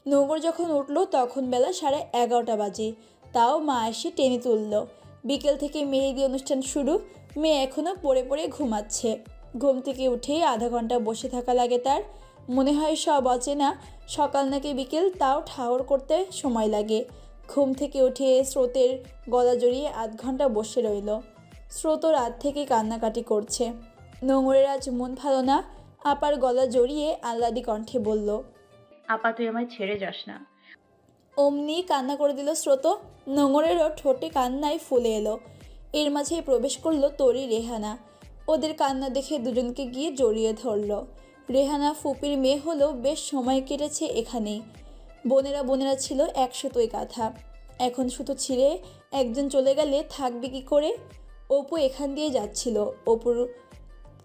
নোঙর যখন উঠল তখন বেলা 11:30 বাজে। তাও মা এসে টেনে তুলল। বিকেল থেকে মেহেদি অনুষ্ঠান শুরু। মেয়ে এখনও পড়ে পড়ে ঘুমাচ্ছে। ঘুম থেকে উঠেই আধা ঘন্টা বসে থাকা লাগে তার। মনে হয় সব অচেনা। সকাল নাকি বিকেল তাও ঠাহর করতে সময় লাগে। ঘুম থেকে উঠে স্রোতের গলা জড়িয়ে আধ ঘন্টা বসে রইল। স্রোত রাত থেকে কান্নাকাটি করছে। নোঙরের আজ মন ভালো না। আপার গলা জড়িয়ে আহ্লাদি কণ্ঠে বলল, আপা তুই আমায় ছেড়ে যাস না। অমনি কান্না করে দিল স্রোত। নোঙরেরও ঠোঁটে কান্নায় ফুলে এলো। এর মাঝেই প্রবেশ করলো তরি রেহানা। ওদের কান্না দেখে দুজনকে গিয়ে জড়িয়ে ধরল। রেহানা ফুপির মেয়ে হলেও বেশ সময় কেটেছে এখানেই। বোনেরা ছিল 100 গাথা। এখন শুধু ছিঁড়ে একজন চলে গেলে থাকবে কি করে? অপু এখান দিয়ে যাচ্ছিল। অপুর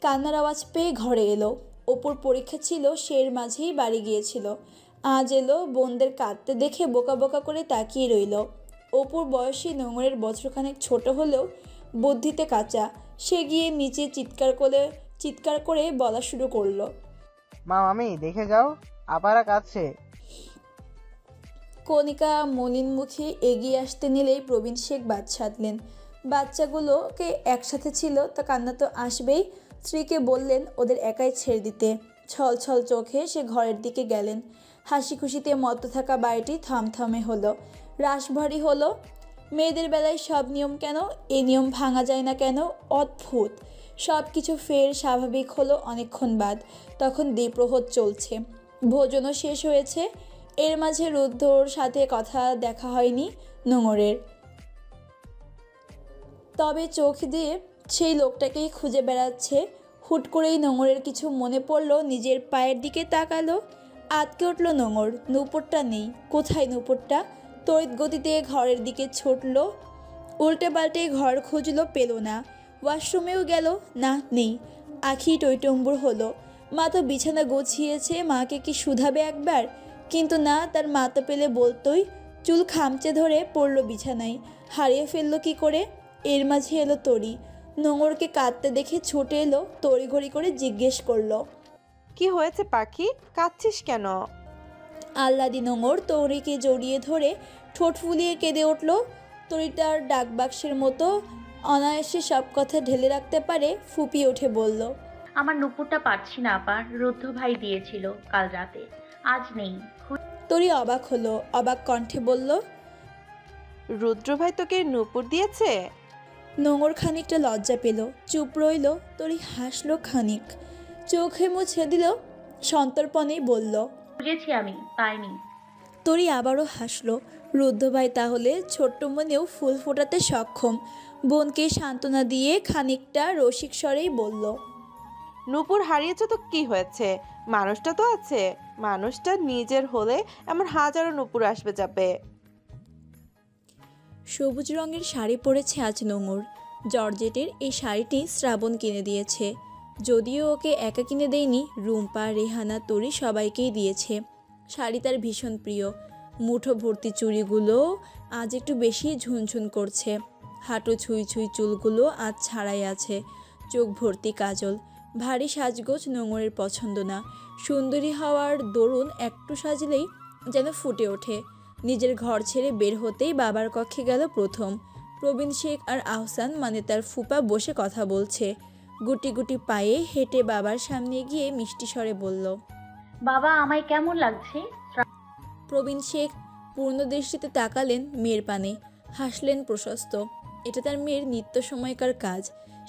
কান্নার আওয়াজ পেয়ে ঘরে এলো। অপুর পরীক্ষা ছিল, সের মাঝেই বাড়ি গিয়েছিল। আজ এলো, বোনদের কাঁদতে দেখে বোকা বোকা করে তাকিয়ে রইল। অপুর বয়সী নোঙরের বছরখানেক ছোট হলেও বুদ্ধিতে কাঁচা। সে গিয়ে নিচে চিৎকার করে বলা শুরু করলো, মা মামি দেখে যাও, আপারা কাঁদছে। কণিকা মলিন মুখে এগিয়ে আসতে নিলেই প্রবীণ শেখ বাদ সাধলেন। বাচ্চাগুলোকে একসাথে ছিল, তা কান্না তো আসবেই। স্ত্রীকে বললেন ওদের একাই ছেড়ে দিতে। ছল ছল চোখে সে ঘরের দিকে গেলেন। হাসি খুশিতে মত্ত থাকা বাড়িটি থমথমে হলো, রাশভারী হলো। মেয়েদের বেলায় সব নিয়ম কেন, এই নিয়ম ভাঙা যায় না কেন? অদ্ভুত। সব কিছু ফের স্বাভাবিক হলো অনেকক্ষণ বাদ। তখন দ্বিপ্রহর চলছে, ভোজনও শেষ হয়েছে। এর মাঝে রুদ্ধর সাথে কথা দেখা হয়নি নোঙরের। তবে চোখ দিয়ে সেই লোকটাকেই খুঁজে বেড়াচ্ছে। হুট করেই নোঙরের কিছু মনে পড়ল, নিজের পায়ের দিকে তাকালো। আটকে উঠল নোঙর। নূপুরটা নেই। কোথায় নূপুরটা? তড়িৎ গতিতে ঘরের দিকে ছুটল। উল্টে পাল্টে ঘর খুঁজল, পেল না। ওয়াশরুমেও গেল, না, নেই। আখি টইটম্বুর হলো। মা তো বিছানা গুছিয়েছে, মাকে কি শুধাবে একবার? কিন্তু না, তার মা তো পেলে বলতোই। চুল খামচে ধরে পড়ল বিছানায়। হারিয়ে ফেলল কি করে? এর মাঝে এলো তরি। নোঙরকে কাঁদতে দেখে ছুটে এলো, তড়িঘড়ি করে জিজ্ঞেস করলো, কি হয়েছে পাখি, কাঁদছিস কেন? আহ্লাদি নোঙর তরিকে জড়িয়ে ধরে ঠোঁট ফুলিয়ে কেঁদে উঠল। তরিটার ডাকবাক্সের মতো অনায়াসে সব কথা ঢেলে রাখতে পারে। ফুপিয়ে উঠে বলল, আমার নুপুরটা পাচ্ছি না আপা, রুদ্ধ ভাই দিয়েছিল কাল রাতে, আজ নেই। তরি অবাক হলো, অবাক কণ্ঠে বলল, রুদ্র ভাই তোকে নূপুর দিয়েছে? নোঙর খানিকটা লজ্জা পেল, চুপ রইল। তরি হাসলো খানিক, চোখে মুছে দিল, সন্তর্পণেই বলল, খুঁজেছি আমি, পাইনি। তরি আবারও হাসলো। রুদ্ধ ভাই তাহলে ছোট্ট মনেও ফুল ফোটাতে সক্ষম। বোনকে সান্ত্বনা দিয়ে খানিকটা রসিক স্বরেই বলল, নূপুর হারিয়েছে তো কি হয়েছে, মানুষটা তো আছে। মানুষটা নিজের হলে এমন হাজারো নূপুর আসবে যাবে। সবুজ রঙের শাড়ি পরেছে আজ নোঙর। জর্জেটের এই শাড়িটি শ্রাবণ কিনে দিয়েছে। যদিও ওকে একা কিনে দেয়নি, রুম্পা, রেহানা, তরি সবাইকেই দিয়েছে। শাড়ি তার ভীষণ প্রিয়। মুঠো ভর্তি চুড়িগুলো আজ একটু বেশি ঝুনঝুন করছে। হাঁটু ছুঁই ছুঁই চুলগুলো আজ ছাড়াই আছে। চোখ ভর্তি কাজল। ভারী সাজগোজ নোঙরের পছন্দ না। সুন্দরী হওয়ার দরুন একটু সাজলেই যেন ফুটে ওঠে। নিজের ঘর ছেড়ে বের হতেই বাবার কক্ষে গেল প্রথম। প্রবীণ শেখ আর আহসান মানে তার ফুপা বসে কথা বলছে। গুটি গুটি পায়ে হেঁটে বাবার সামনে গিয়ে মিষ্টি স্বরে বলল, বাবা আমায় কেমন লাগছে? প্রবীণ শেখ পূর্ণ দৃষ্টিতে তাকালেন মেয়ের পানে, হাসলেন প্রশস্ত। এটা তার মেয়ের নিত্য সময়কার কাজ।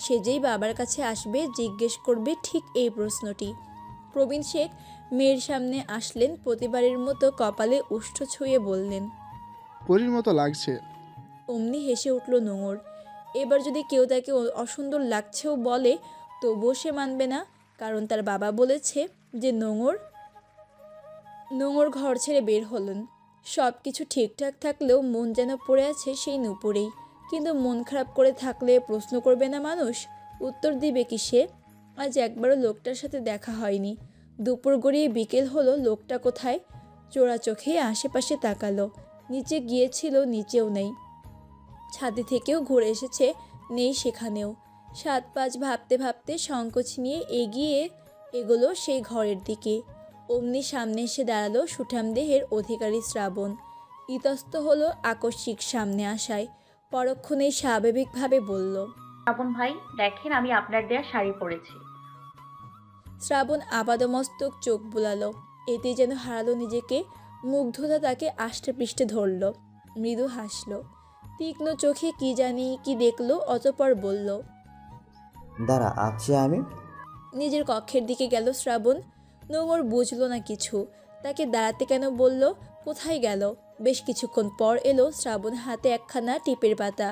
সে যেই বাবার কাছে আসবে জিজ্ঞেস করবে ঠিক এই প্রশ্নটি। প্রবীণ শেখ মেয়ের সামনে আসলেন, প্রতিবারের মতো কপালে উষ্ঠ ছুঁয়ে বললেন, পরীর মতো লাগছে। অমনি হেসে উঠল নোঙর। এবার যদি কেউ তাকে অসুন্দর লাগছেও বলে, তবুও সে মানবে না। কারণ তার বাবা বলেছে যে নোঙর ঘর ছেড়ে বের হলেন। সব কিছু ঠিকঠাক থাকলেও মন যেন পড়ে আছে সেই নূপুরেই। কিন্তু মন খারাপ করে থাকলে প্রশ্ন করবে না মানুষ? উত্তর দিবে কি সে? আজ একবারও লোকটার সাথে দেখা হয়নি। দুপুর গড়িয়ে বিকেল হলো, লোকটা কোথায়? চোরা চোখে আশেপাশে তাকালো। নিচে গিয়েছিল, নিচেও নেই। ছাদে থেকেও ঘুরে এসেছে, নেই সেখানেও। 7-5 ভাবতে ভাবতে সংকোচ নিয়ে এগোলো সেই ঘরের দিকে। অমনি সামনে এসে দাঁড়ালো সুঠাম দেহের অধিকারী শ্রাবণ। ইতস্ত হলো আকস্মিক সামনে আসায়। পরক্ষণেই স্বাভাবিকভাবে বলল, শ্রাবণ ভাই দেখেন, আমি আপনার দেয়া শাড়ি পরেছি। শ্রাবণ আপাদমস্তক চোখ বুলালো। এতে যেন হারালো নিজেকে। মুগ্ধতা তাকে আষ্টে পৃষ্ঠে ধরল। মৃদু হাসল। তীক্ষ্ণ চোখে কি জানি কি দেখলো, অতঃপর বলল, দাঁড়া আছি আমি। নিজের কক্ষের দিকে গেল শ্রাবণ। নোংর বুঝলো না কিছু। তাকে দাঁড়াতে কেন বলল, কোথায় গেল। বেশ কিছুক্ষণ পর এলো শ্রাবণ হাতে একখানা টিপের পাতা।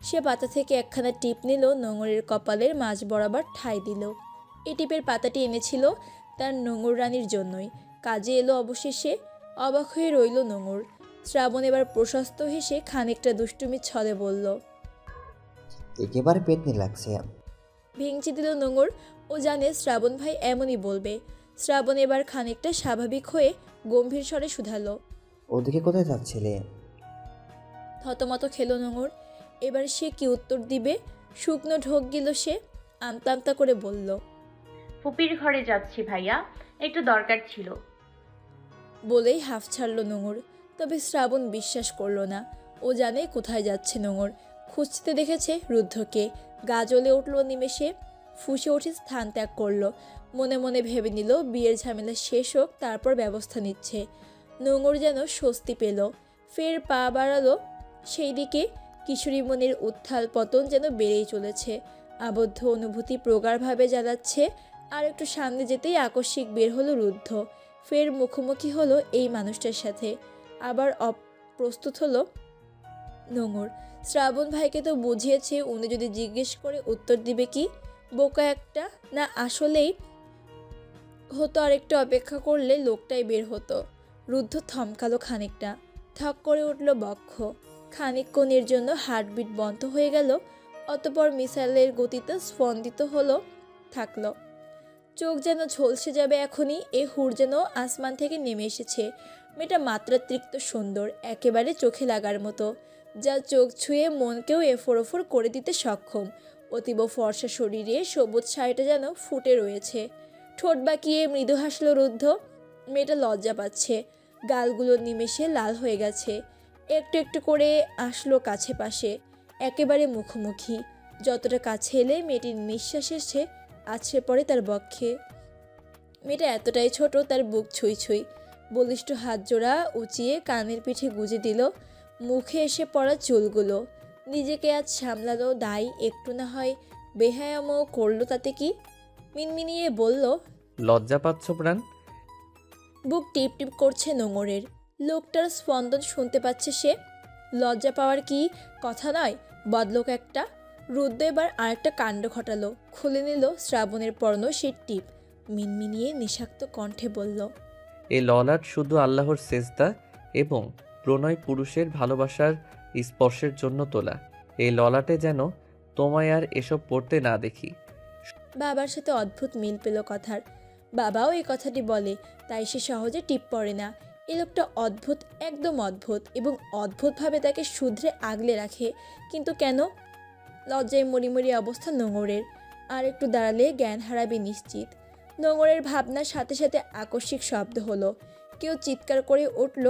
সে পাতা থেকে একখানা টিপ নিল, নোংরের কপালের মাঝ বরাবর ঠাঁই দিল। এই টিপের পাতাটি এনেছিল তার নোংর রানীর জন্যই। কাজে এলো অবশেষে। অবাক হয়ে রইল নোংর। শ্রাবণ এবার প্রশস্ত হেসে খানিকটা দুষ্টুমির ছলে বলল, একেবারে পেটনি লাগছে। ভেঙচি দিল নোংর। ও জানে শ্রাবণ ভাই এমনই বলবে। শ্রাবণ এবার খানিকটা স্বাভাবিক হয়ে গম্ভীর স্বরে শুধালো, ওদিকে কোথায় যাচ্ছিলে? থতমত খেলো নোংর। এবার সে কি উত্তর দিবে। শুকনো ঢোক গেল সে। আমতা আমতা করে বলল, ফুপির ঘরে যাচ্ছি ভাইয়া, একটু দরকার ছিল। বলেই হাফ ছাড়ল নোংর। তবে শ্রাবণ বিশ্বাস করল না। ও জানে কোথায় যাচ্ছে নোংর। খুঁজতে দেখেছে রুদ্ধকে। গা জ্বলে উঠল নিমেষে। ফুঁসে উঠে স্থান ত্যাগ করল। মনে মনে ভেবে নিল বিয়ের ঝামেলা শেষ হোক, তারপর ব্যবস্থা নিচ্ছে। নোংর যেন স্বস্তি পেল। ফের পা বাড়ালো সেই দিকে। কিশোরী মনের উত্থাল পতন যেন বেড়েই চলেছে। আবদ্ধ অনুভূতি প্রগাঢ়ভাবে জ্বালাচ্ছে। আর একটু সামনে যেতেই আকস্মিক বের হলো রুদ্ধ। ফের মুখোমুখি হলো এই মানুষটার সাথে। আবার অপ্রস্তুত হলো নোংর। শ্রাবণ ভাইকে তো বুঝিয়েছে, উনি যদি জিজ্ঞেস করে উত্তর দিবে কি। বোকা একটা। না আসলেই হতো, আর একটু অপেক্ষা করলে লোকটাই বের হতো। রুদ্ধ থমকালো খানিকটা। থক করে উঠল বক্ষ। খানিকক্ষণের জন্য হার্টবিট বন্ধ হয়ে গেল। অতপর মিসাইলের গতিতে স্পন্দিত হলো থাকলো। চোখ যেন ঝলসে যাবে এখনই। এ হুর যেন আসমান থেকে নেমে এসেছে। মেয়েটা মাত্রাতিরিক্ত সুন্দর, একেবারে চোখে লাগার মতো। যা চোখ ছুঁয়ে মনকেও এফোর ওফোর করে দিতে সক্ষম। অতীব ফর্সা শরীরে সবুজ শাড়িটা যেন ফুটে রয়েছে। ঠোঁট বাঁকিয়ে মৃদু হাসল রুদ্ধ। মেয়েটা লজ্জা পাচ্ছে। গালগুলো নিমেষে লাল হয়ে গেছে। একটু একটু করে আসলো কাছে পাশে, একেবারে মুখোমুখি। যতটা কাছে এলে মেয়েটির নিঃশ্বাস এসে আছড়ে পড়ে তার বক্ষে। মেয়েটা এতটাই ছোট, তার বুক ছুঁই ছুঁই। বলিষ্ঠ হাত জোড়া উঁচিয়ে কানের পিঠে গুজে দিল মুখে এসে পড়া চুলগুলো। নিজেকে আজ সামলালো দায় একটু না হয় বেহায়ামও করলো, তাতে কি। মিনমিনিয়ে বলল, লজ্জা পাচ্ছ প্রাণ? বুক টিপ টিপ করছে নোংরের। লোকটার স্পন্দন শুনতে পাচ্ছে সে। লজ্জা পাওয়ার কি কথা নয়, বদলোক একটা। রুদ্র এবার আরেকটা কাণ্ড ঘটালো। খুলে নিল শ্রাবণের পরনো সেই টিপ। মিনমিনিয়ে নিষাক্ত কণ্ঠে বলল, এই ললাট শুধু আল্লাহর সেজদা এবং প্রণয় পুরুষের ভালোবাসার স্পর্শের জন্য তোলা। এই ললাটে যেন তোমায় আর এসব পড়তে না দেখি। বাবার সাথে অদ্ভুত মিল পেল কথার। বাবাও এই কথাটি বলে, তাই সে সহজে টিপ পড়ে না। এ লোকটা অদ্ভুত, একদম অদ্ভুত, এবং অদ্ভুতভাবে তাকে শুধরে আগলে রাখে। কিন্তু কেন? লজ্জায় মরিমরি অবস্থা নোংরের। আর একটু দাঁড়ালে জ্ঞান হারাবে নিশ্চিত। নোংরের ভাবনার সাথে সাথে আকস্মিক শব্দ হলো। কেউ চিৎকার করে উঠল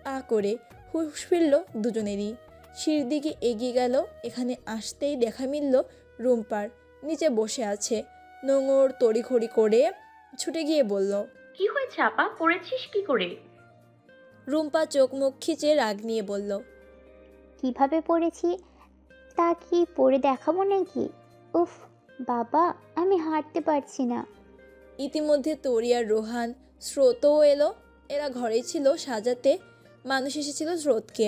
আ করে। হুঁশ ফিরল দুজনেরই। সিঁড়ির দিকে এগিয়ে গেল। এখানে আসতেই দেখা মিলল রুম্পার। নিচে বসে আছে। নোংর তড়িঘড়ি করে ছুটে গিয়ে বলল, কি হয়েছে আপা, পড়েছিস কি করে? রুম্পা চোখ মুখ খিচে রাগ নিয়ে বলল, কিভাবে পড়েছি তা কি পড়ে দেখাবো নাকি? উফ বাবা, আমি হাঁটতে পারছি না। ইতিমধ্যে তরি আর রোহান, স্রোতও এলো। এরা ঘরেই ছিল সাজাতে। মানুষ এসেছিল স্রোতকে।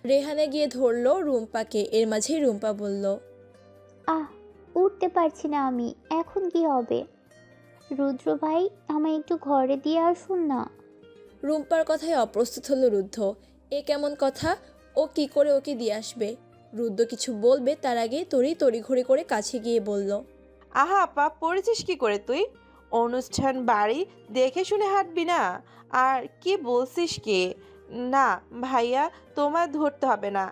রেহানে গিয়ে ধরল রুম্পাকে। এর মাঝেই রুম্পা বলল, আহ, উঠতে পারছি না আমি, এখন কি হবে? রুদ্র ভাই, আমায় একটু ঘরে দিয়ে আসুন না। রুম্পার কথায় অপ্রস্তুত হলো রুদ্ধ। এ কেমন কথা? ও কি করে ওকে দিয়ে আসবে? রুদ্র কিছু বলবে তার আগে তড়িঘড়ি করে কাছে গিয়ে বলল, আহা আপা, পড়েছিস কি করে তুই? অনুষ্ঠান বাড়ি, দেখে শুনে হাঁটবি না? আর কি বলছিস কি? না ভাইয়া, তোমায় ধরতে হবে না।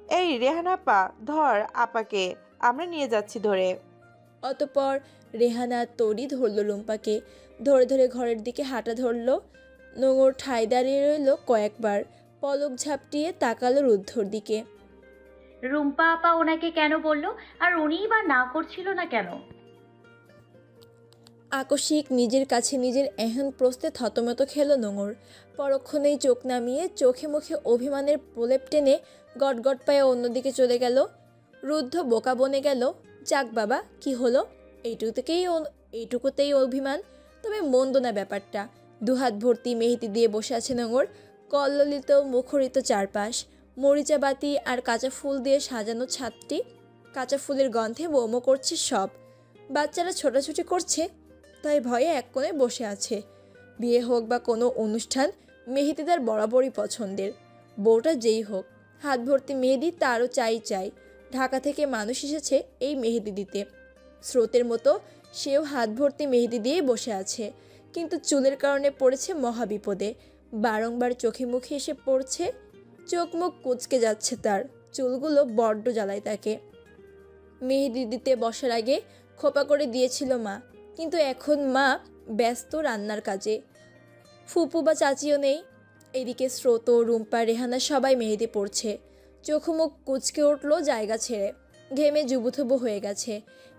এই রেহান আপা, ধর আপাকে, আমরা নিয়ে যাচ্ছি ধরে। অতঃপর রেহানা তরি ধরল রুম্পাকে, ধরে ধরে ঘরের দিকে হাঁটা ধরল। নোঙর ঠায় দাঁড়িয়ে রইল কয়েকবার, পলক ঝাপটিয়ে তাকালো রুদ্ধর দিকে। রুম্পা আপা ওনাকে কেন বললো, আর উনিই বা না করছিল না কেন? আকস্মিক নিজের কাছে নিজের এহেন প্রশ্নে থতমত খেল নোঙর। পরক্ষণেই চোখ নামিয়ে চোখে মুখে অভিমানের প্রলেপ টেনে গটগট পায়ে অন্যদিকে চলে গেল। রুদ্ধ বোকা বনে গেল। যাক বাবা, কি হলো, এইটুকুতেই অভিমান? তবে মন্দ না ব্যাপারটা। দুহাত ভর্তি মেহেদি দিয়ে বসে আছে নোঙর। কল্লোলিত মুখরিত চারপাশ, মরিচা বাতি আর কাঁচা ফুল দিয়ে সাজানো ছাদটি। কাঁচা ফুলের গন্ধে মোমো করছে সব। বাচ্চারা ছোটাছুটি করছে, তাই ভয়ে এক কোণে বসে আছে। বিয়ে হোক বা কোনো অনুষ্ঠান, মেহেদি তার বরাবরই পছন্দের। বউটা যেই হোক, হাত ভর্তি মেহেদি তারও চাই। ঢাকা থেকে মানুষ এসেছে এই মেহেদি দিতে। স্রোতের মতো সেও হাত ভর্তি মেহেদি দিয়েই বসে আছে, কিন্তু চুলের কারণে পড়েছে মহাবিপদে। বারংবার চোখে মুখে এসে পড়ছে, চোখ মুখ কুঁচকে যাচ্ছে তার। চুলগুলো বড্ড জ্বালায় তাকে। মেহেদি দিতে বসার আগে খোপা করে দিয়েছিল মা, কিন্তু এখন মা ব্যস্ত রান্নার কাজে। ফুপু বা চাচিও নেই। এদিকে স্রোত, রুম্পা, রেহানা সবাই মেহেদি পড়ছে। চোখ মুখ কুঁচকে উঠল জায়গা ছেড়ে। ঘেমে জুবুথুবু হয়ে গেছে।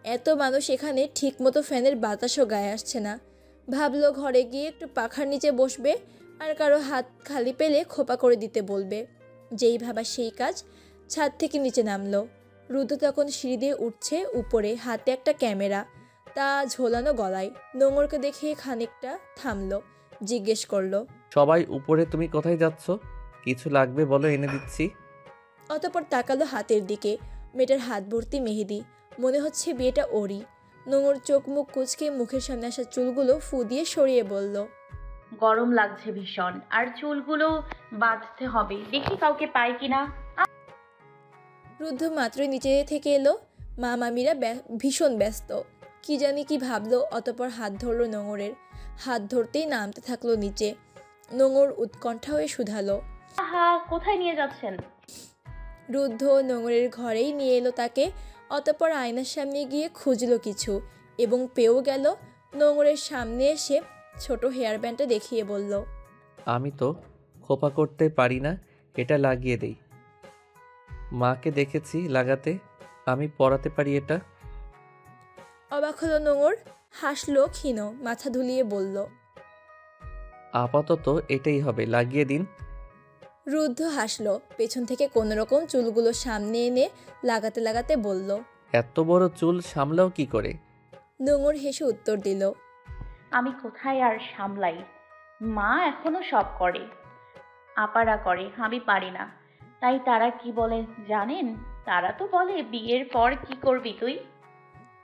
এত মানুষ এখানে ঠিকমতো ফ্যানের বাতাসও গায়ে আসছে না। ভাবলো ঘরে গিয়ে একটু পাখার নিচে বসবে, আর কারো হাত খালি পেলে খোপা করে দিতে বলবে। যেই ভাবা সেই কাজ। ছাদ থেকে নিচে নামলো। রুদ্র তখন সিঁড়ি দিয়ে উঠছে উপরে, হাতে একটা ক্যামেরা, তা ঝোলানো গলায়। নোঙরকে দেখে খানিকটা থামলো, জিজ্ঞেস করলো, সবাই উপরে, তুমি কোথায় যাচ্ছ? কিছু লাগবে বলো, এনে দিচ্ছি। অতঃপর তাকালো হাতের দিকে। মেয়েটার হাত ভর্তি মেহেদি, মনে হচ্ছে বিয়েটা ওরই। নোঙর চোখ মুখ কুঁচকে মুখের সামনে আসা চুলগুলো ফু দিয়ে সরিয়ে বলল, গরম লাগছে ভীষণ, আর চুলগুলো বাঁধতে হবে, দেখি কাউকে পাই কিনা। রুদ্ধ মাত্রই নিচে থেকে এলো। মা মামিরা ভীষণ ব্যস্ত, কি জানি কি ভাবলো। অতঃপর হাত ধরলো নোঙরের। হাত ধরতেই নামতে থাকলো নিচে। নোঙর উৎকণ্ঠা হয়ে শুধালো, আহা, কোথায় নিয়ে যাচ্ছেন? রুদ্ধ নোঙরের ঘরেই নিয়ে এলো তাকে। অতঃপর আয়নার সামনে গিয়ে খুঁজলো কিছু, এবং পেয়েও গেল। নোঙরের সামনে এসে ছোট হেয়ার ব্যান্ডটা দেখিয়ে বলল, আমি তো খোপা করতে পারি না, এটা লাগিয়ে দেই। মাকে দেখেছি লাগাতে, আমি পরাতে পারি এটা। অবাক হলো নোঙর, হাসলো ক্ষীণ, মাথা ধুলিয়ে বলল, আপাতত এটাই হবে, লাগিয়ে দিন। রুদ্ধ হাসলো, পেছন থেকে কোনোরকম চুলগুলো সামনে এনে লাগাতে লাগাতে বলল, এত বড় চুল সামলাও কি করে? নোঙর হেসে উত্তর দিল, আমি কোথায় আর সামলাই, মা এখনো সব করে, আপারা করে, আমি পারি না। তাই তারা কি বলে জানেন? তারা তো বলে, বিয়ের পর কি করবি তুই?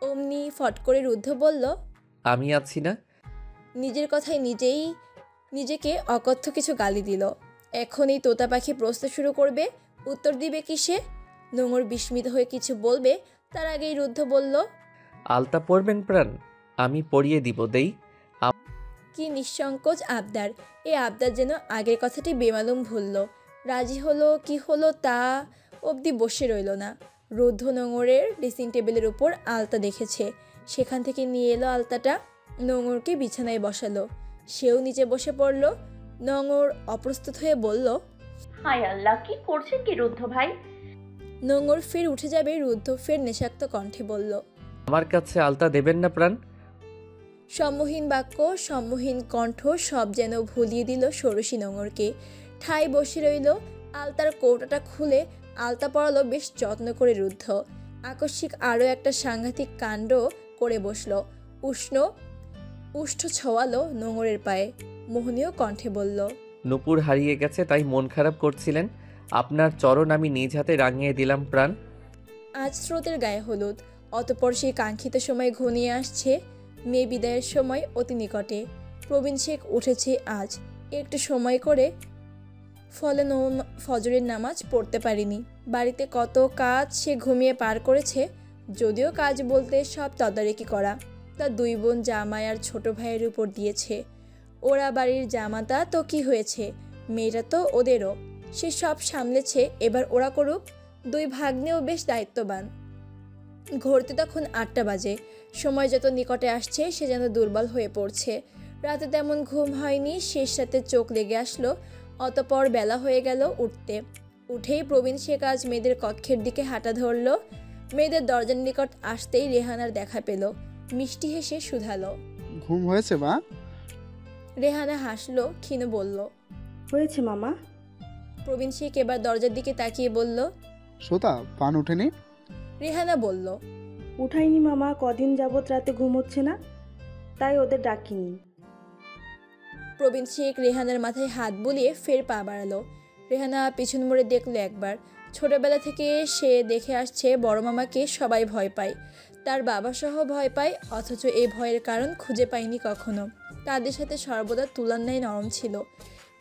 অমনি ফট করে রুদ্ধ বলল, আমি আছি না। নিজের কথায় নিজেকে অকথ্য কিছু গালি দিল। এখন এই তোতা পাখি প্রশ্ন শুরু করবে, উত্তর দিবে কিসে? নোঙর বিস্মিত হয়ে কিছু বলবে, তার আগেই রুদ্ধ বলল, আলতা পরবেন প্রাণ? আমি পরিয়ে দিব, দেই। কি নিঃসংকোচ আবদার! এই আবদার যেন আগের কথাটি বেমালুম ভুলল। রাজি হলো কি হলো তা অবধি বসে রইল না। রুদ্ধ নোঙরের ড্রেসিং টেবিলের উপর আলতা দেখেছে, সেখান থেকে নিয়ে এলো আলতাটা। নোঙরকে বিছানায় বসালো, সেও নিচে বসে পড়ল। নোঙর অপ্রস্তুত হয়ে বলল, হায় আল্লাহ, কি করছেন কি রুদ্ধ ভাই? নোঙর ফের উঠে যাবে, রুদ্ধ ফের নেশাক্ত কণ্ঠে বলল, আমার কাছে আলতা দেবেন না প্রাণ। সম্মোহীন বাক্য, সম্মোহীন কণ্ঠ সব যেন ভুলিয়ে দিল ষোড়শী নোঙরকে। ঠায় বসে রইল। আলতার কৌটাটা খুলে আলতা পরালো বেশ যত্ন করে রুদ্ধ। আকস্মিক আরও একটা সাংঘাতিক কাণ্ড করে বসল। উষ্ঠ ছোঁয়ালো নোঙরের পায়ে, মোহনীয় কণ্ঠে বলল, নুপুর হারিয়ে গেছে, তাই মন খারাপ করছিলেন। আপনার চরণ আমি নিজ হাতে রাঙিয়ে দিলাম প্রাণ। আজ স্রোতের গায়ে হলুদ। অতঃপর সেই কাঙ্ক্ষিত সময় ঘনিয়ে আসছে। মেয়ে বিদায়ের সময় অতি নিকটে। প্রবীণ শেখ উঠেছে আজ, একটু সময় করে, ফলে ফজরের নামাজ পড়তে পারিনি। বাড়িতে কত কাজ সে ঘুমিয়ে পার করেছে। যদিও কাজ বলতে সব তদারকি করা, তার দুই বোন জামাই আর ছোট ভাইয়ের উপর দিয়েছে। ওরা বাড়ির জামাতা তো কি হয়েছে, মেয়েটা তো ওদেরও। সে সব সামলেছে, এবার ওরা করুক। দুই ভাগ্নেও বেশ দায়িত্ববান। ঘড়িতে তখন 8টা বাজে। সময় যত নিকটে আসছে সে যেন দুর্বল হয়ে পড়ছে। রাতে তেমন ঘুম হয়নি, শেষ রাতে চোখ লেগে আসলো। অতপর বেলা হয়ে গেল উঠতে। উঠেই প্রবীণ শেখ আজ মেয়েদের কক্ষের দিকে হাঁটা ধরল। মেয়েদের দরজার নিকট আসতেই রেহানার দেখা পেল। মিষ্টি হেসে শুধালো। ঘুম হয়েছে মা? রেহানা হাসলো, ক্ষীণ বলল। হয়েছে মামা। প্রবীণ শেখ এবার দরজার দিকে তাকিয়ে বলল। শ্রোতা, পান ওঠেনি? রেহানা বলল। উঠাইনি মামা, কদিন যাবত রাতে ঘুম হচ্ছে না, তাই ওদের ডাকিনি। প্রবীণ শেখ রেহানার মাথায় হাত বুলিয়ে ফের পা বাড়ালো। রেহানা পিছন মুড়ে দেখলো একবার। ছোটবেলা থেকে সে দেখে আসছে বড় মামাকে সবাই ভয় পায়, তার বাবা সহ ভয় পায়, অথচ এই ভয়ের কারণ খুঁজে পায়নি কখনো। তাদের সাথে সর্বদা তুলনায় নরম ছিল।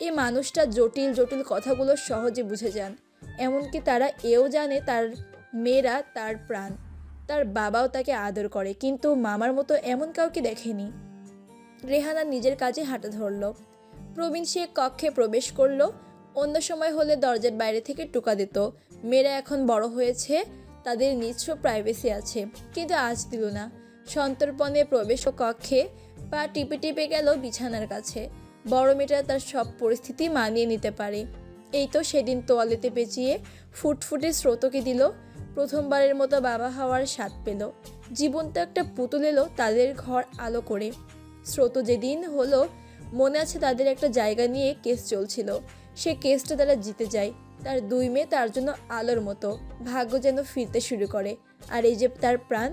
এই মানুষটা জটিল জটিল কথাগুলো সহজে বুঝে যান। এমনকি তারা এও জানে তার মেয়েরা তার প্রাণ, তার বাবাও তাকে আদর করে, কিন্তু মামার মতো এমন কাউকে দেখেনি। রেহানা নিজের কাজে হাঁটা ধরল। প্রবীণ শেখ কক্ষে প্রবেশ করলো। অন্য সময় হলে দরজার বাইরে থেকে টোকা দিত। মেয়েরা এখন বড় হয়েছে, তাদের নিজস্ব প্রাইভেসি আছে, কিন্তু আজ দিল না। সন্তর্পণে প্রবেশ কক্ষে পা টিপে টিপে গেল বিছানার কাছে। বড় মেয়েটা তার সব পরিস্থিতি মানিয়ে নিতে পারে। এই তো সেদিন তোয়ালেতে পেঁচিয়ে ফুটফুটে স্রোতকে দিল। প্রথমবারের মতো বাবা হওয়ার স্বাদ পেল। জীবন্ত একটা পুতুল এলো তাদের ঘর আলো করে। স্রোত যেদিন হলো, মনে আছে তাদের একটা জায়গা নিয়ে কেস চলছিল। সে কেসটা তারা জিতে যায়। তার 2 মেয়ে তার জন্য আলোর মতো। ভাগ্য যেন ফিরতে শুরু করে। আর এই যে তার প্রাণ,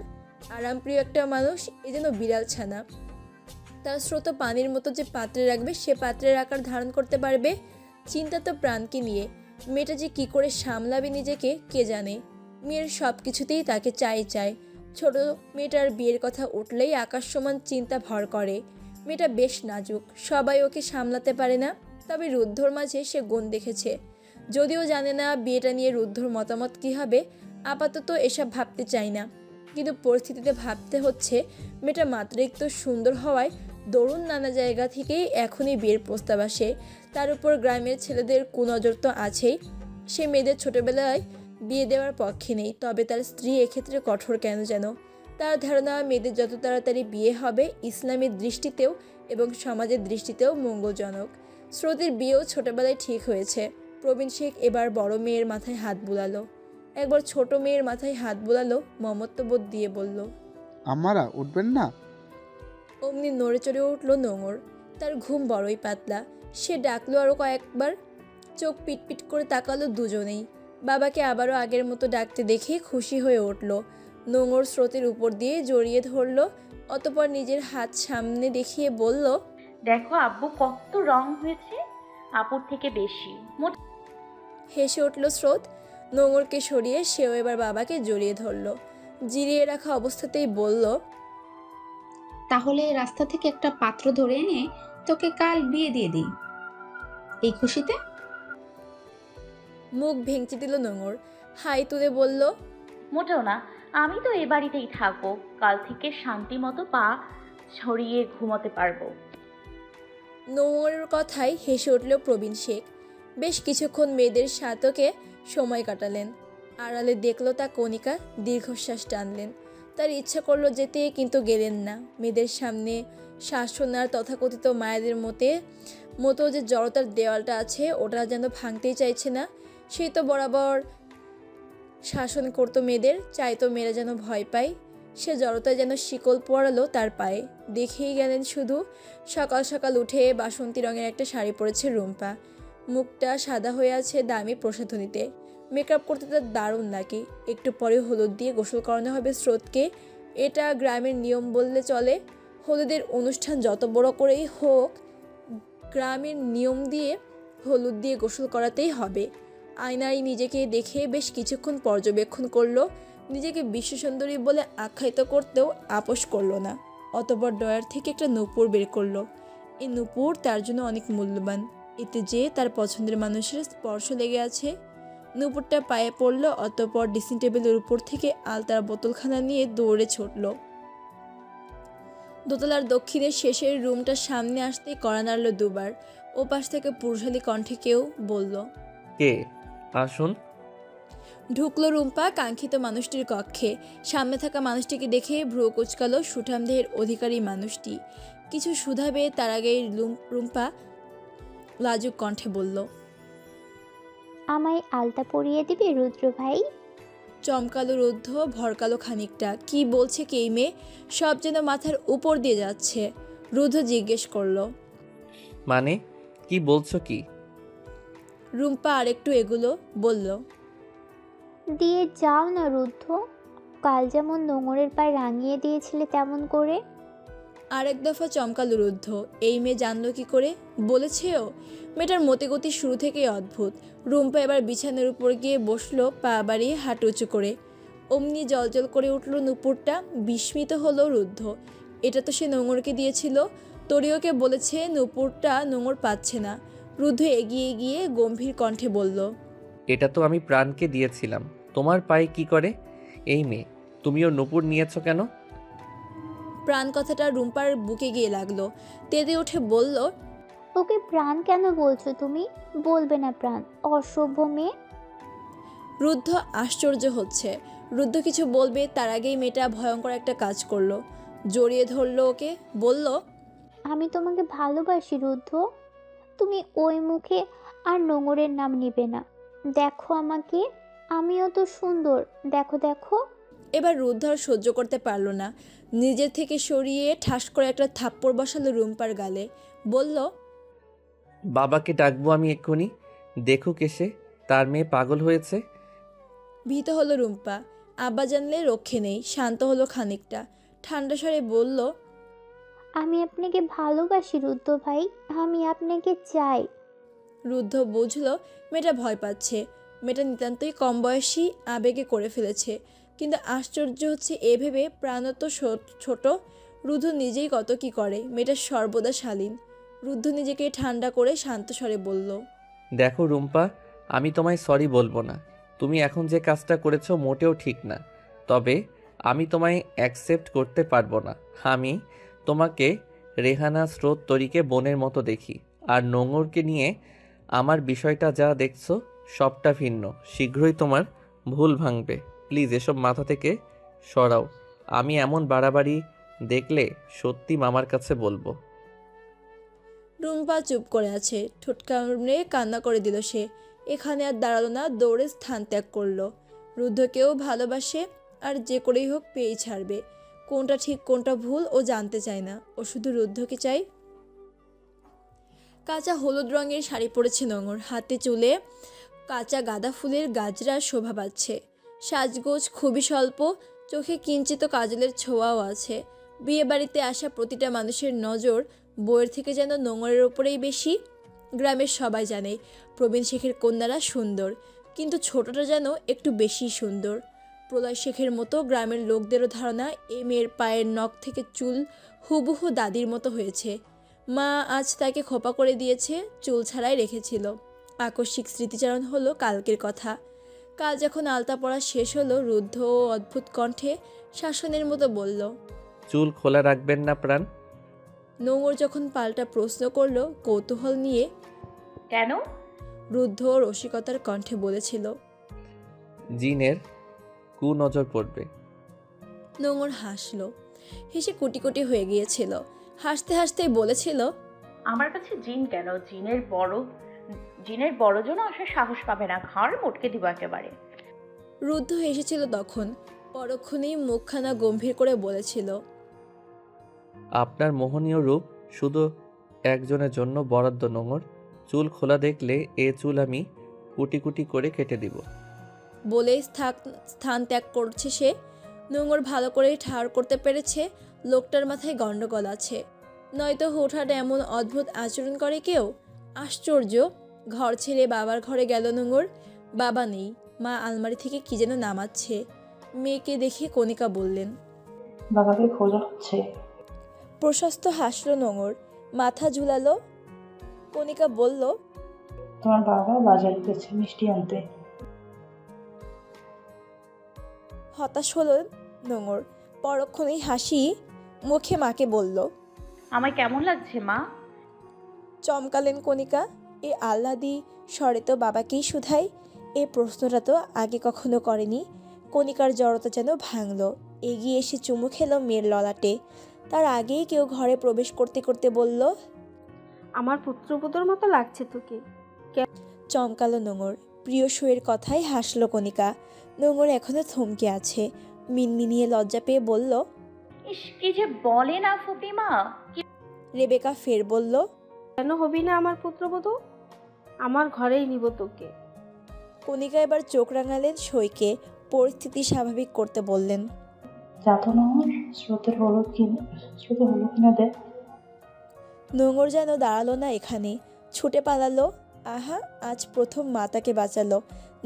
আরামপ্রিয় একটা মানুষ, এ যেন বিড়াল ছানা। তার স্রোত পানির মতো যে পাত্রে রাখবে সে পাত্রের আকার ধারণ করতে পারবে। চিন্তা তো প্রাণকে নিয়ে। মেয়েটা যে কি করে সামলাবে নিজেকে কে জানে। মেয়ের সব কিছুতেই তাকে চায়। ছোট মেয়েটার বিয়ের কথা উঠলেই আকাশ সমান চিন্তা ভর করে। মেয়েটা বেশ নাজুক, সবাই ওকে সামলাতে পারে না। তবে রুদ্ধর মাঝে সে গুণ দেখেছে। যদিও জানে না বিয়েটা নিয়ে রুদ্ধর মতামত কী হবে, আপাতত এসব ভাবতে চায় না। কিন্তু পরিস্থিতিতে ভাবতে হচ্ছে। মেয়েটা মাত্রাই তো সুন্দর হওয়ায় দরুন নানা জায়গা থেকেই এখনই বিয়ের প্রস্তাব আসে। তার উপর গ্রামের ছেলেদের কুনজর তো আছেই। সে মেয়েদের ছোটবেলায় বিয়ে দেওয়ার পক্ষে নেই, তবে তার স্ত্রী এক্ষেত্রে কঠোর কেন যেন। তার ধারণা মেয়েদের যত তাড়াতাড়ি বিয়ে হবে ইসলামের দৃষ্টিতেও এবং সমাজের দৃষ্টিতেও মঙ্গলজনক। স্রোতের বিয়েও ছোটবেলায় ঠিক হয়েছে। প্রবীণ শেখ এবার বড় মেয়ের মাথায় হাত বুলালো, একবার ছোট মেয়ের মাথায় হাত বুলালো, মমত্ববোধ দিয়ে বলল। আমারা উঠবেন না? অমনি নড়ে চড়ে উঠল নোঙর। তার ঘুম বড়ই পাতলা। সে ডাকলো আরও কয়েকবার। চোখ পিটপিট করে তাকালো দুজনেই। বাবাকে আবারও আগের মতো ডাকতে দেখে খুশি হয়ে উঠল। নোঙর স্রোতের উপর দিয়ে জড়িয়ে ধরল। অতপর নিজের হাত সামনে দেখিয়ে বলল। দেখো আব্বু কত রং হয়েছে, আপুর থেকে বেশি। হেসে উঠল স্রোত। নোঙরকে সরিয়ে সেও এবার বাবাকে জড়িয়ে ধরল। জিরিয়ে রাখা অবস্থাতেই বলল। তাহলে রাস্তা থেকে একটা পাত্র ধরে এনে তোকে কাল বিয়ে দিয়ে দিই, এই খুশিতে। মুখ ভেঙচি দিল নোঙর। হাই তুলে বলল। মোটেও না, আমি তো এ বাড়িতেই থাকবো। কাল থেকে শান্তি মতো পা ছড়িয়ে ঘুমাতে পারবো। নোঙরের কথায় হেসে উঠল প্রবীণ শেখ। বেশ কিছুক্ষণ মেয়েদের সাথকে সময় কাটালেন। আড়ালে দেখল তা কণিকা দীর্ঘশ্বাস টানলেন। তার ইচ্ছা করলো যেতে, কিন্তু গেলেন না। মেয়েদের সামনে শাসনার তথাকথিত মায়েদের মতো যে জড়তার দেওয়ালটা আছে ওটা যেন ভাঙতেই চাইছে না। সেই তো বরাবর শাসন করতো মেয়েদের, চাইতো মেয়েরা যেন ভয় পায়। সে জড়তায় যেন শিকল পড়ালো তার পায়ে। দেখেই গেলেন শুধু। সকাল সকাল উঠে বাসন্তী রঙের একটা শাড়ি পরেছে রুম্পা। মুখটা সাদা হয়ে আছে দামি প্রসাধনীতে। মেকআপ করতে তার দারুণ লাগে। একটু পরে হলুদ দিয়ে গোসল করানো হবে স্রোতকে। এটা গ্রামের নিয়ম বললে চলে। হলুদের অনুষ্ঠান যত বড় করেই হোক, গ্রামের নিয়ম দিয়ে হলুদ দিয়ে গোসল করাতেই হবে। আয়নায় নিজেকে দেখে বেশ কিছুক্ষণ পর্যবেক্ষণ করলো। নিজেকে বিশ্বসুন্দরী বলে আখ্যায়িত করতেও আপোষ করলো না। অতঃপর ড্রয়ার থেকে একটা নূপুর বের করলো। এই নূপুর তার জন্য অনেক মূল্যবান। এতে যে তার পছন্দের মানুষের স্পর্শ লেগে আছে। নূপুরটা পায়ে পড়ল। অতঃপর ড্রেসিং টেবিলের উপর থেকে আলতার বোতলখানা নিয়ে দৌড়ে ছুটল। দোতলার দক্ষিণের শেষের রুমটার সামনে আসতেই কড়া নাড়ল দুবার। ওপাশ থেকে পুরুষালী কণ্ঠে কেউ বলল। কে? আসুন। ঢুকলো রুম্পা কাঙ্ক্ষিত মানুষটির কক্ষে। সামনে থাকা মানুষটিকে দেখে ভ্রু কুচকালো সুঠাম দেহের অধিকারী মানুষটি। কিছু শুধাবে তার আগেই রুম্পা লাজুক কণ্ঠে বলল, আমায় আলতা পরিয়ে দিবি রুদ্র ভাই? চমকালো রুদ্ধ, ভরকালো খানিকটা। কি বলছে কি এই মেয়ে? সব যেন মাথার উপর দিয়ে যাচ্ছে। রুদ্ধ জিজ্ঞেস করলো, মানে কি বলছো কি? রুম্পা আরেকটু এগুলো বলল, দিয়ে যাও না রুদ্ধ, কাল যেমন নোংরের পায়ে রাঙিয়ে দিয়েছিলে তেমন করে। আরেক দফা চমকালো রুদ্ধ। এই মেয়ে জানলো কি করে? বলেছেও। মেয়েটার মতিগতি শুরু থেকেই অদ্ভুত। রুম্পা এবার বিছানার উপর গিয়ে বসলো, পা বাড়িয়ে হাঁট উঁচু করে। অমনি জলজল করে উঠল নুপুরটা। বিস্মিত হলো রুদ্ধ। এটা তো সে নোংরকে দিয়েছিল। তরিওকে বলেছে নুপুরটা নোংর পাচ্ছে না। রুদ্ধ এগিয়ে গিয়ে গম্ভীর কণ্ঠে বলল, এটা তো আমি প্রাণকে দিয়েছিলাম, তোমার পায়ে কি করে? এই মেয়ে, তুমিও নূপুর নিয়েছো কেন? প্রাণ কথাটা রুম্পার বুকে গিয়ে লাগলো। তেড়ে উঠে বলল, ওকে প্রাণ কেন বলছো তুমি? বলবে না প্রাণ, অসভ্য মেয়ে। রুদ্ধ আশ্চর্য হচ্ছে। রুদ্ধ কিছু বলবে তার আগেই মেয়েটা ভয়ঙ্কর একটা কাজ করলো। জড়িয়ে ধরলো ওকে, বলল, আমি তোমাকে ভালোবাসি রুদ্ধ, তুমি ওই মুখে আর নোংরের নাম নিবে না। দেখো আমাকে, আমিও তো সুন্দর, দেখো দেখো। এবার রুদ্ধ আর সহ্য করতে পারল না। নিজের থেকে সরিয়ে ঠাস করে একটা থাপ্পড় বসালো রুম্পার গালে। বলল, বাবাকে ডাকবো আমি এক্ষুনি, দেখুক এসে তার মেয়ে পাগল হয়েছে। ভীত হলো রুম্পা। আব্বা জানলে রক্ষে নেই। শান্ত হলো খানিকটা। ঠান্ডা স্বরে বলল, আমি আপনাকে ভালোবাসি রুদ্ধ ভাই, আমি আপনাকে চাই। রুদ্ধ বুঝলো মেয়েটা ভয় পাচ্ছে। মেয়েটা নিতান্তই কম বয়সী, আবেগে করে ফেলেছে। কিন্তু আশ্চর্য হচ্ছে এ ভেবে প্রাণ তো ছোট। রুদ্ধ নিজেই কত কি করে। মেয়েটা সর্বদা শালীন। রুদ্ধ নিজেকে ঠান্ডা করে শান্ত স্বরে বলল, দেখো রুম্পা, আমি তোমায় সরি বলবো না। তুমি এখন যে কাজটা করেছো মোটেও ঠিক না। তবে আমি তোমায় অ্যাকসেপ্ট করতে পারবো না। আমি তোমাকে রেহানা, স্রোত, তরিকে বোনের মতো দেখি। আর নোংরকে নিয়ে আমার বিষয়টা যা দেখছো সবটা ভিন্ন। শীঘ্রই তোমার ভুল ভাঙবে। প্লিজ এসব মাথা থেকে সরাও। আমি এমন বাড়াবাড়ি দেখলে সত্যি মামার কাছে বলবো। রুম্পা চুপ করে আছে। ঠোঁট কামড়ে কান্না করে দিল সে। এখানে আর দাঁড়ালো না, দৌড়ে স্থান ত্যাগ করলো। রুদ্ধকেও ভালোবাসে, আর যে করেই হোক পেয়েই ছাড়বে। কোনটা ঠিক কোনটা ভুল ও জানতে চায় না। ও শুধু রুদ্ধকে চাই। কাঁচা হলুদ রঙের শাড়ি পরেছে নোংর। হাতে চুলে কাঁচা গাঁদা ফুলের গাজরা শোভা পাচ্ছে। সাজগোজ খুবই স্বল্প। চোখে কিঞ্চিত কাজলের ছোঁয়াও আছে। বিয়ে বাড়িতে আসা প্রতিটা মানুষের নজর বইয়ের থেকে যেন নোংরের ওপরেই বেশি। গ্রামের সবাই জানে প্রবীণ শেখের কন্যারা সুন্দর, কিন্তু ছোটটা যেন একটু বেশি সুন্দর। প্রলয় শেখের মতো গ্রামের লোকদেরও ধারণা এ মেয়ের পায়ের নখ থেকে চুল হুবহু দাদির মতো হয়েছে। মা আজ তাকে খোপা করে দিয়েছে, চুল ছাড়াই রেখেছিল। আকস্মিক স্মৃতিচারণ হলো কালকের কথা। কাল যখন আলতা পড়া শেষ হলো, রুদ্ধ ও অদ্ভুত কণ্ঠে শাসনের মতো বলল, চুল খোলা রাখবেন না প্রাণ? নোংর যখন পাল্টা প্রশ্ন করলো কৌতূহল নিয়ে, কেন? রুদ্ধ রসিকতার কণ্ঠে বলেছিল, জিনের কুনজর পড়বে। নোংর হাসলো। হেসে কুটি কুটি হয়ে গিয়েছিল। হাসতে হাসতেই বলেছিল, আমার কাছে জিন কেন? জিনের বড় জন আসার সাহস পাবে না, ঘাড় মোটকে দিব একেবারে। রুদ্ধ হেসেছিল তখন। পরক্ষণেই মুখখানা গম্ভীর করে বলেছিল, আপনার মোহনীয় রূপ শুধু একজনের জন্য বরাদ্দ নোংর। চুল খোলা দেখলে এ চুল আমি কুটি কুটি করে কেটে দিব। বলেই স্থান ত্যাগ করছে সে। নোংর ভালো করে ঠাড় করতে পেরেছে লোকটার মাথায় গন্ডগোল আছে। নয়তো হুটহাট এমন অদ্ভুত আচরণ করে কেউ। আশ্চর্য। ঘর ছেড়ে বাবার ঘরে গেল নোংর। বাবা নেই। মা আলমারি থেকে কি যেন নামাচ্ছে। মেয়েকে দেখে কণিকা বললেন, বাবাকে খোঁজা হচ্ছে। প্রশস্ত হাসলো নোংর, মাথা ঝুলালো। কণিকা বলল, তোমার বাবা বাজারে গেছে মিষ্টি আনতে। হতাশ হলো নোংর। পরক্ষণেই হাসি মুখে মাকে বলল, আমায় কেমন লাগছে মা? চমকালেন কণিকা। এ আহ্লাদি স্বরে তো বাবাকেই শুধাই। এই প্রশ্নটা তো আগে কখনো করেনি। কণিকার জড়তা যেন ভাঙল, এগিয়ে এসে চুমু খেলো মেয়ের ললাটে। তার আগেই কেউ ঘরে প্রবেশ করতে করতে বলল, আমার পুত্রবধূর মতো লাগছে তোকে। চমকালো নোঙর। প্রিয় সুয়ের কথায় হাসলো কণিকা। নোঙর এখনো থমকে আছে, মিনমিনিয়ে লজ্জা পেয়ে বলল, ইস কি যে বলে না ফুপিমা। রেবেকা ফের বলল, কেন হবি না আমার পুত্রবধূ? আমার ঘরেই নিব তোকে। কণিকা এবার চোখ রাঙালেন সইকে, পরিস্থিতি স্বাভাবিক করতে বললেন, যাতো নহর, স্রোতের হলো কিনা দেখ। নোঙর যেন দাঁড়ালো না এখানে, ছুটে পালালো। আহা, আজ প্রথম মা তাকে বাঁচালো।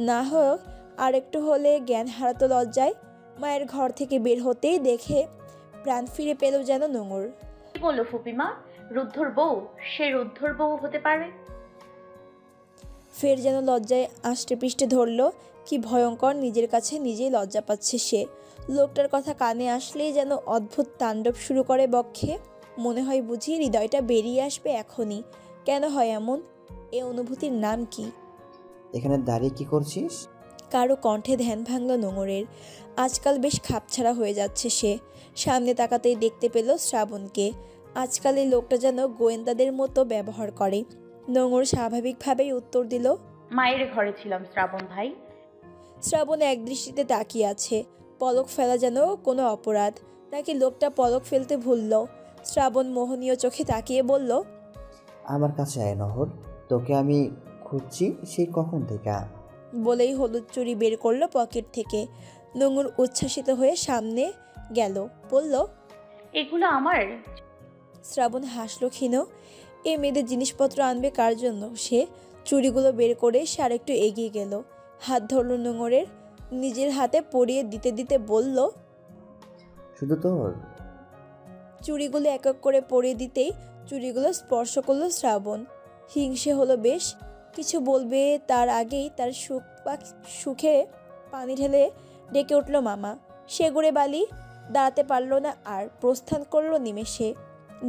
না হোক আর একটু হলে জ্ঞান হারাতো লজ্জায়। মায়ের ঘর থেকে বের হতেই দেখে প্রাণ ফিরে পেল যেন নোঙর। কি বললো ফুপিমা? রুদ্ধর বউ? সে রুদ্ধর বউ হতে পারে? ফের যেন লজ্জায় আষ্টে পৃষ্ঠে ধরল। কি ভয়ঙ্কর, নিজের কাছে নিজেই লজ্জা পাচ্ছে সে। লোকটার কথা কানে আসলেই যেন অদ্ভুত তাণ্ডব শুরু করে বক্ষে। মনে হয় বুঝি হৃদয়টা বেরিয়ে আসবে এখনই। কেন হয় এমন? এ অনুভূতির নাম কি? এখানে দাঁড়িয়ে কি করছিস? কারো কণ্ঠে ধ্যান ভাঙল নোঙরের। আজকাল বেশ খাপছাড়া হয়ে যাচ্ছে সে। সামনে তাকাতেই দেখতে পেল শ্রাবণকে। আজকাল এই লোকটা যেন গোয়েন্দাদের মতো ব্যবহার করে। নোঙর স্বাভাবিকভাবেই উত্তর দিল, মায়ের ঘরে ছিলাম শ্রাবণ ভাই। শ্রাবণ একদৃষ্টিতে তাকিয়ে আছে, পলক ফেলা যেন কোনো অপরাধ। নাকি লোকটা পলক ফেলতে ভুলল? শ্রাবণ মোহনীয় চোখে তাকিয়ে বলল, আমার কাছে আয় নহর, তোকে আমি খুঁজছি সেই কখন থেকে। বলেই হলুদ চুড়ি বের করলো পকেট থেকে। নোঙর উচ্ছ্বাসিত হয়ে সামনে গেল, বলল, এগুলো আমার। শ্রাবণ হাসলো ক্ষীণ। এ মেয়েদের জিনিসপত্র আনবে কার জন্য? সে চুড়িগুলো বের করে সে আরেকটু এগিয়ে গেল, হাত ধরল নোঙরের, নিজের হাতে পরিয়ে দিতে দিতে বলল, শুধু তোর? চুড়িগুলো এক এক করে পরিয়ে দিতেই চুড়িগুলো স্পর্শ করলো শ্রাবণ। হিংসে হলো বেশ। কিছু বলবে তার আগেই তার সুখে পানি ঢেলে ডেকে উঠল মামা। সে গুড়ে বালি, দাঁড়াতে পারল না আর, প্রস্থান করলো নিমেষে।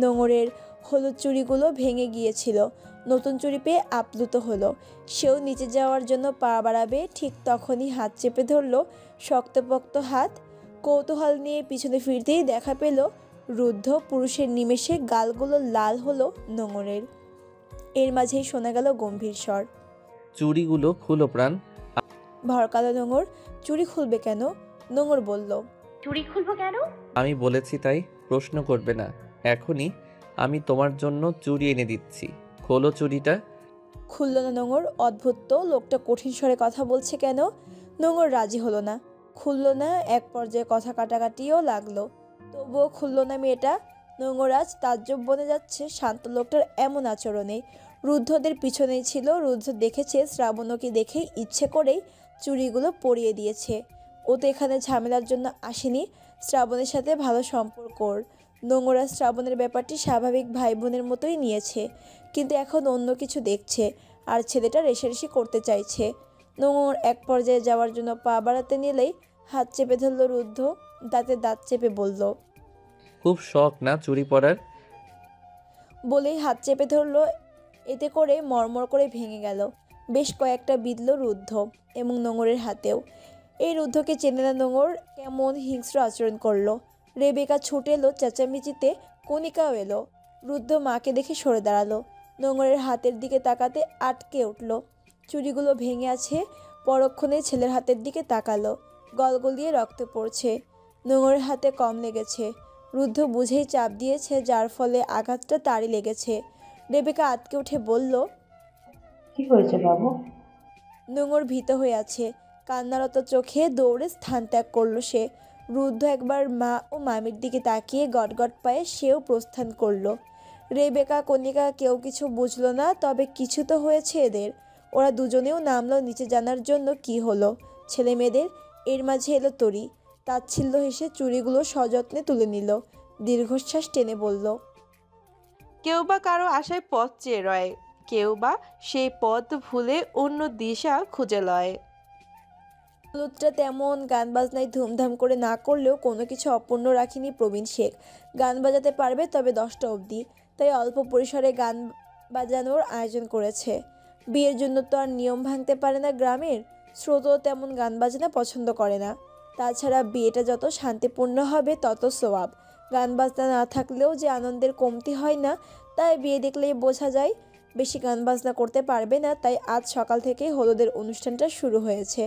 নোঙরের হলুদ চুড়িগুলো ভেঙে গিয়েছিল, নতুন চুড়ি পেয়ে আপ্লুত হলো। সেও নিচে যাওয়ার জন্য পা বাড়াবে, ঠিক তখনই হাত চেপে ধরল শক্তপোক্ত হাত। কৌতূহল নিয়ে পিছনে ফিরতেই দেখা পেল রুদ্ধ পুরুষের নিমেষে গালগুলো লাল হলো নোঙরের। এর মাঝেই শোনা গেল গম্ভীর স্বর, চুড়িগুলো খুলো প্রাণ। ভরকালো নোঙর। চুড়ি খুলবে কেন? নোঙর বলল, চুরি খুলবো কেন? আমি বলেছি তাই প্রশ্ন করবে না। এখনই আমি তোমার জন্য চুড়ি এনে দিচ্ছি, খোলো চুড়িটা। খুলল না নোঙর। অদ্ভুত তো, লোকটা কঠিন স্বরে কথা বলছে কেন? নোঙর রাজি হলো না, খুলল না। এক পর্যায়ে কথা কাটাকাটিও লাগলো, তবুও খুলল না মেয়েটা। নোঙর আজ তাজ্জব বনে যাচ্ছে শান্ত লোকটার এমন আচরণে। রুদ্ধদের পিছনেই ছিল। রুদ্ধ দেখেছে শ্রাবণকে দেখেই ইচ্ছে করেই চুড়িগুলো পরিয়ে দিয়েছে। ও তো এখানে ঝামেলার জন্য আসেনি, শ্রাবণের সাথে ভালো সম্পর্ক ওর। নোংরা শ্রাবণের ব্যাপারটি স্বাভাবিক ভাই বোনের মতোই নিয়েছে, কিন্তু এখন অন্য কিছু দেখছে আর ছেলেটা রেষারেষি করতে চাইছে। নোংর এক পর্যায়ে যাওয়ার জন্য পা বাড়াতে নিলেই হাত চেপে ধরল রুদ্ধ, দাঁতে দাঁত চেপে বলল, খুব শখ না চুড়ি পরার? বলেই হাত চেপে ধরলো। এতে করে মরমর করে ভেঙে গেল। বেশ কয়েকটা বিঁধল রুদ্ধ এবং নোঙরের হাতেও। এই রুদ্ধকে চেনে না নোঙর, কেমন হিংস্র আচরণ করলো। রেবেকা ছুটে এলো চেঁচামেচিতে, কণিকাও এলো। রুদ্ধ মাকে দেখে সরে দাঁড়ালো। নোঙরের হাতের দিকে তাকাতে আটকে উঠল। চুড়িগুলো ভেঙে আছে। পরক্ষণে ছেলের হাতের দিকে তাকালো, গলগলিয়ে রক্ত পড়ছে। নোঙরের হাতে কম লেগেছে। রুদ্ধ বুঝেই চাপ দিয়েছে, যার ফলে আঘাতটা তারই লেগেছে। রেবেকা আটকে উঠে বলল, কি হয়েছে বাবু? নোঙর ভীত হয়ে আছে। কান্নারত চোখে দৌড়ে স্থান ত্যাগ করলো সে। রুদ্ধ একবার মা ও মামির দিকে তাকিয়ে গটগট পায়ে সেও প্রস্থান করলো। রেবেকা কণিকা কেউ কিছু বুঝলো না, তবে কিছু তো হয়েছে এদের। ওরা দুজনেও নামলো নিচে জানার জন্য কি হলো ছেলে মেয়েদের। এর মাঝে এলো তরি, তাচ্ছিল্য হেসে চুড়িগুলো সযত্নে তুলে নিল। দীর্ঘশ্বাস টেনে বলল, কেউ বা কারো আশায় পথ চেয়ে রয়, কেউ বা সেই পথ ভুলে অন্য দিশা খুঁজে লয়। হলুদটা তেমন গান বাজনায় ধুমধাম করে না করলেও কোনো কিছু অপূর্ণ রাখেনি প্রবীণ শেখ। গান বাজাতে পারবে, তবে 10টা অবধি, তাই অল্প পরিসরে গান বাজানোর আয়োজন করেছে। বিয়ের জন্য তো আর নিয়ম ভাঙতে পারে না গ্রামের। স্রোতও তেমন গান বাজনা পছন্দ করে না। তাছাড়া বিয়েটা যত শান্তিপূর্ণ হবে তত সোয়াব। গান বাজনা না থাকলেও যে আনন্দের কমতি হয় না, তাই বিয়ে দেখলেই বোঝা যায়। বেশি গান বাজনা করতে পারবে না, তাই আজ সকাল থেকেই হলুদের অনুষ্ঠানটা শুরু হয়েছে।